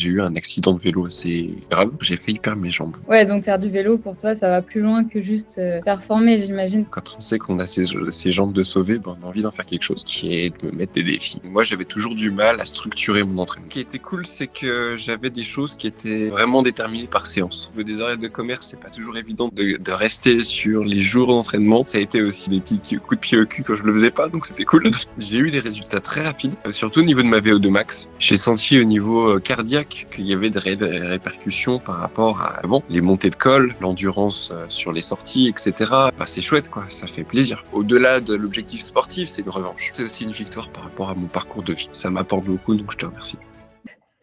J'ai eu un accident de vélo assez grave, j'ai failli perdre mes jambes. Ouais, donc faire du vélo pour toi, ça va plus loin que juste performer, j'imagine. Quand on sait qu'on a ces jambes de sauver, on a envie d'en faire quelque chose qui est de me mettre des défis. Moi, j'avais toujours du mal à structurer mon entraînement. Ce qui était cool, c'est que j'avais des choses qui étaient vraiment déterminées par séance. Au niveau des horaires de commerce, c'est pas toujours évident de rester sur les jours d'entraînement. Ça a été aussi des petits coups de pied au cul quand je le faisais pas, donc c'était cool. J'ai eu des résultats très rapides, surtout au niveau de ma VO2 max. J'ai senti au niveau cardiaque qu'il y avait des répercussions par rapport à avant, les montées de col, l'endurance sur les sorties, etc. C'est chouette, quoi, ça fait plaisir. Au-delà de l'objectif sportif, c'est une revanche. C'est aussi une victoire par rapport à mon parcours de vie. Ça m'apporte beaucoup, donc je te remercie.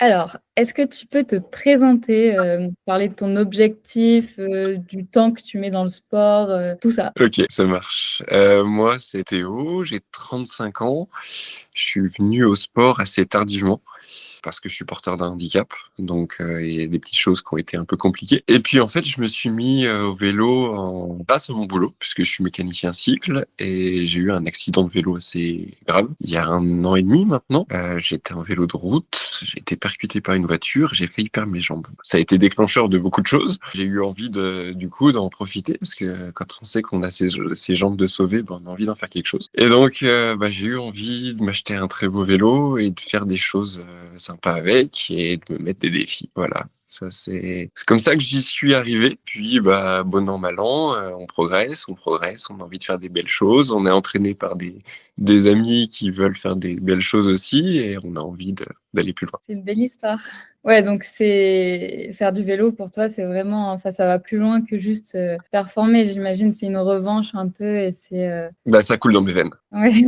Alors, est-ce que tu peux te présenter, parler de ton objectif, du temps que tu mets dans le sport, tout ça? Ok, ça marche. Moi, c'est Théo, j'ai 35 ans. Je suis venu au sport assez tardivement parce que je suis porteur d'un handicap, donc il y a des petites choses qui ont été un peu compliquées. Et puis en fait, je me suis mis au vélo grâce à mon boulot, puisque je suis mécanicien cycle, et j'ai eu un accident de vélo assez grave il y a 1 an et demi maintenant. J'étais en vélo de route, j'ai été percuté par une voiture, j'ai failli perdre mes jambes. Ça a été déclencheur de beaucoup de choses. J'ai eu envie du coup d'en profiter, parce que quand on sait qu'on a ces jambes de sauver, on a envie d'en faire quelque chose. Et donc j'ai eu envie de m'acheter un très beau vélo et de faire des choses sympa avec et de me mettre des défis. Voilà. Ça, c'est comme ça que j'y suis arrivé. Puis, bon an, mal an, on progresse, on a envie de faire des belles choses. On est entraîné par des amis qui veulent faire des belles choses aussi et on a envie d'aller plus loin. C'est une belle histoire. Ouais, donc c'est faire du vélo pour toi, c'est vraiment enfin, ça va plus loin que juste, performer. J'imagine, c'est une revanche un peu et c'est. Ça coule dans mes veines. Ouais.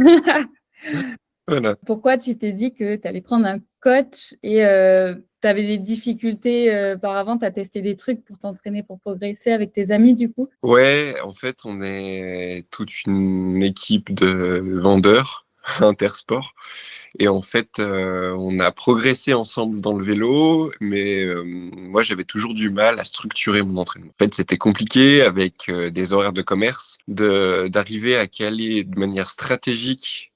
Voilà. Pourquoi tu t'es dit que tu allais prendre un coach et tu avais des difficultés, par avant, tu as testé des trucs pour t'entraîner, pour progresser avec tes amis, du coup? Ouais, en fait, on est toute une équipe de vendeurs intersport. Et en fait, on a progressé ensemble dans le vélo, mais moi, j'avais toujours du mal à structurer mon entraînement. En fait, c'était compliqué avec des horaires de commerce, d'arriver à caler de manière stratégique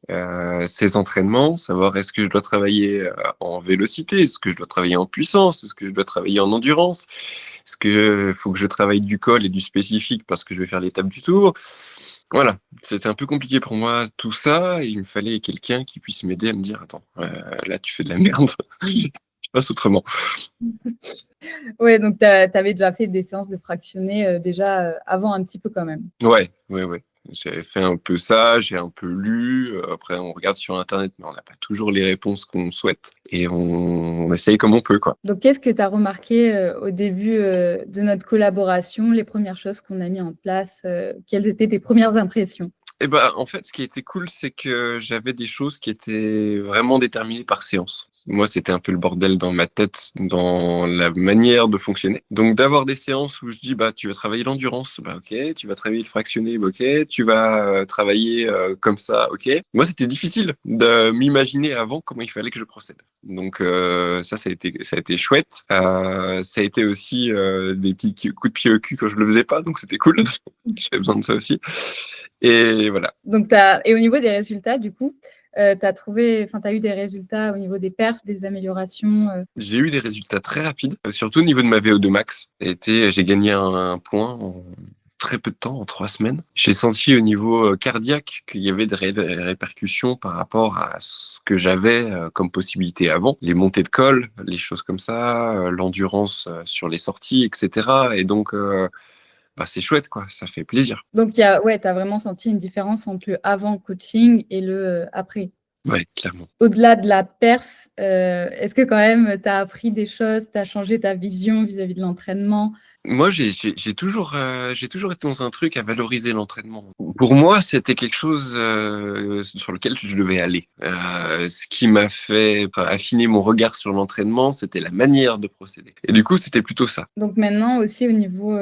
ces entraînements, savoir est-ce que je dois travailler en vélocité, est-ce que je dois travailler en puissance, est-ce que je dois travailler en endurance, est-ce que faut que je travaille du col et du spécifique parce que je vais faire l'étape du tour. Voilà, c'était un peu compliqué pour moi tout ça, et il me fallait quelqu'un qui puisse m'aider à me dire attends, là tu fais de la merde, je passe autrement. Ouais, donc tu avais déjà fait des séances de fractionnés, déjà, avant un petit peu quand même? Ouais, ouais, ouais. J'avais fait un peu ça, j'ai un peu lu, après on regarde sur internet, mais on n'a pas toujours les réponses qu'on souhaite et on essaye comme on peut, quoi. Donc qu'est-ce que tu as remarqué, au début, de notre collaboration? Les premières choses qu'on a mis en place, quelles étaient tes premières impressions? Et en fait, ce qui était cool, c'est que j'avais des choses qui étaient vraiment déterminées par séance. Moi, c'était un peu le bordel dans ma tête, dans la manière de fonctionner. Donc, d'avoir des séances où je dis, tu vas travailler l'endurance, ok, tu vas travailler le fractionné, ok, tu vas travailler comme ça, ok. Moi, c'était difficile de m'imaginer avant comment il fallait que je procède. Donc, ça a été chouette. Ça a été aussi des petits coups de pied au cul quand je le faisais pas, donc c'était cool. J'avais besoin de ça aussi. Et voilà. Donc et au niveau des résultats, du coup, tu as eu des résultats au niveau des perfs, des améliorations, J'ai eu des résultats très rapides, surtout au niveau de ma VO2 max. J'ai gagné un point en très peu de temps, en 3 semaines. J'ai senti au niveau cardiaque qu'il y avait des répercussions par rapport à ce que j'avais comme possibilité avant. Les montées de col, les choses comme ça, l'endurance sur les sorties, etc. Et donc, c'est chouette, quoi. Ça fait plaisir. donc tu as vraiment senti une différence entre le avant coaching et le, après? Ouais, clairement. Au-delà de la perf, est-ce que quand même tu as appris des choses, tu as changé ta vision vis-à-vis de l'entraînement? Moi, j'ai toujours été dans un truc à valoriser l'entraînement. Pour moi, c'était quelque chose sur lequel je devais aller. Ce qui m'a fait affiner mon regard sur l'entraînement, c'était la manière de procéder. Et du coup, c'était plutôt ça. Donc maintenant aussi au niveau,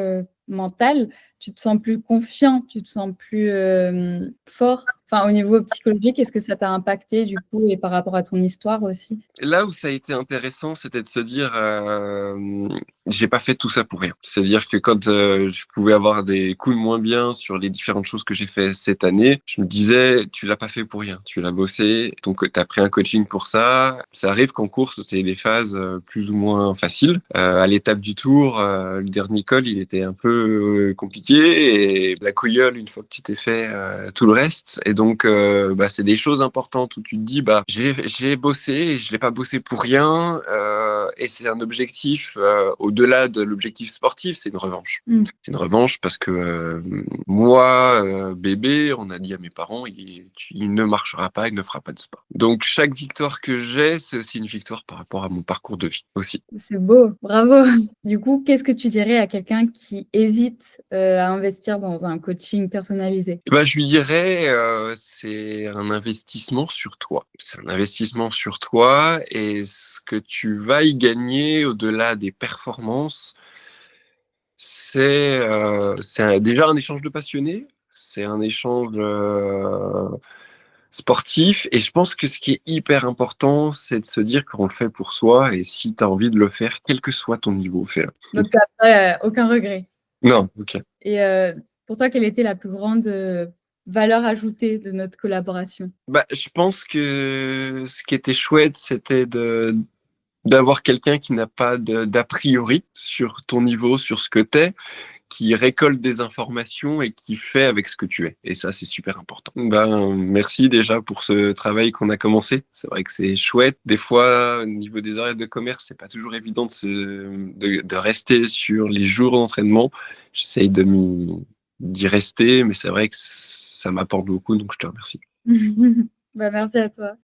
mental, tu te sens plus confiant, tu te sens plus fort. Enfin, au niveau psychologique, est-ce que ça t'a impacté du coup et par rapport à ton histoire aussi? Là où ça a été intéressant, c'était de se dire, j'ai pas fait tout ça pour rien. C'est-à-dire que quand je pouvais avoir des coups de moins bien sur les différentes choses que j'ai fait cette année, je me disais, tu l'as pas fait pour rien, tu l'as bossé, donc tu as pris un coaching pour ça. Ça arrive qu'en course, tu aies des phases plus ou moins faciles. À l'étape du tour, le dernier col, il était un peu compliqué et la couilleule, une fois que tu t'es fait tout le reste. Et donc, c'est des choses importantes où tu te dis, j'ai bossé et je l'ai pas bossé pour rien. Et c'est un objectif au-delà de l'objectif sportif, c'est une revanche. C'est une revanche parce que moi, bébé, on a dit à mes parents, il ne marchera pas, il ne fera pas de sport. Donc chaque victoire que j'ai, c'est aussi une victoire par rapport à mon parcours de vie aussi. C'est beau, bravo. Du coup, qu'est-ce que tu dirais à quelqu'un qui hésite à investir dans un coaching personnalisé? Je lui dirais, c'est un investissement sur toi. C'est un investissement sur toi et ce que tu vas y gagner au-delà des performances, c'est déjà un échange de passionnés, c'est un échange sportif et je pense que ce qui est hyper important, c'est de se dire qu'on le fait pour soi et si tu as envie de le faire, quel que soit ton niveau, fais-le. Donc après, aucun regret. Non, OK. Et pour toi, quelle était la plus grande valeur ajoutée de notre collaboration? Je pense que ce qui était chouette, c'était d'avoir quelqu'un qui n'a pas d'a priori sur ton niveau, sur ce que tu es, qui récolte des informations et qui fait avec ce que tu es. Et ça, c'est super important. Merci déjà pour ce travail qu'on a commencé. C'est vrai que c'est chouette. Des fois, au niveau des horaires de commerce, c'est pas toujours évident de rester sur les jours d'entraînement. J'essaye d'y rester, mais c'est vrai que ça m'apporte beaucoup, donc je te remercie. Merci à toi.